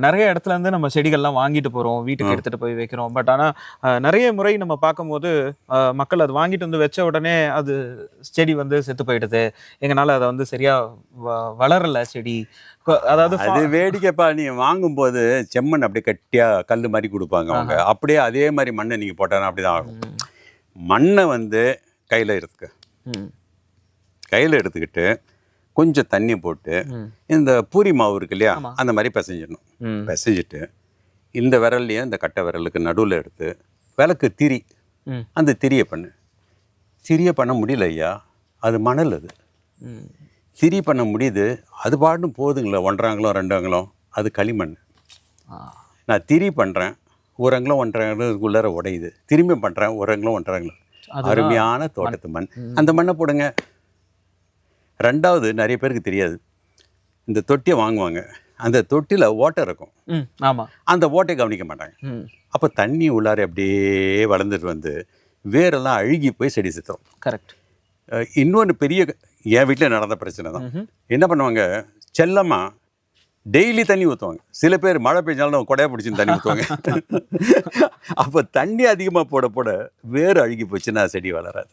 நிறைய இடத்துல இருந்து நம்ம செடிகள்லாம் வாங்கிட்டு போறோம், வீட்டுக்கு எடுத்துட்டு போய் வைக்கிறோம். பட் ஆனா நிறைய முறை நம்ம பார்க்கும்போது மக்கள் அது வாங்கிட்டு வந்து வச்ச உடனே அது செடி வந்து செத்து போயிடுது, எங்கனால அதை வந்து சரியா வளரல செடி. அதாவது அது வேடிக்கைப்பா. நீ வாங்கும்போது செம்மண் அப்படியே கட்டியா கல் மாதிரி கொடுப்பாங்க அவங்க. அப்படியே அதே மாதிரி மண்ணை நீங்க போட்டாலும் அப்படிதான் ஆகும். மண்ணை வந்து கையில எடுத்துக்கிட்டு கொஞ்சம் தண்ணி போட்டு இந்த பூரி மாவு இருக்கு இல்லையா, அந்த மாதிரி பிசைஞ்சிடணும். பிசைஞ்சிட்டு இந்த விரல்லையும் இந்த கட்டை விரலுக்கு நடுவில் எடுத்து விளக்கு திரி, அந்த திரியை பண்ண முடியல ஐயா, அது மணல், அது திரி பண்ண முடியுது, அது பாட்டும் போதுங்களா, 1.5 அங்குலம் 2 அங்குலம், அது களிமண். நான் திரி பண்ணுறேன், 1 அங்குலம் 1.5 அங்குலத்துக்குள்ளார உடையுது, திரும்பி பண்ணுறேன் 1 அங்குலம் 1.5 அங்குலம். அருமையான தோட்டத்து மண், அந்த மண்ணை போடுங்க. 2வது, நிறைய பேருக்கு தெரியாது, இந்த தொட்டியை வாங்குவாங்க, அந்த தொட்டியில் ஓட்டை இருக்கும், அந்த ஓட்டை கவனிக்க மாட்டாங்க. அப்போ தண்ணி உள்ளார அப்படியே வளர்ந்துட்டு வந்து வேரெல்லாம் அழுகி போய் செடி செத்துரும். கரெக்ட். இன்னொன்று பெரிய என் வீட்டில் நடந்த பிரச்சனை தான். என்ன பண்ணுவாங்க, செல்லமாக டெய்லி தண்ணி ஊற்றுவாங்க. சில பேர் மழை பெஞ்சாலும் கொடையை பிடிச்சின்னு தண்ணி ஊற்றுவாங்க. அப்போ தண்ணி அதிகமாக போட போட வேறு அழுகி போச்சுன்னா செடி வளராது.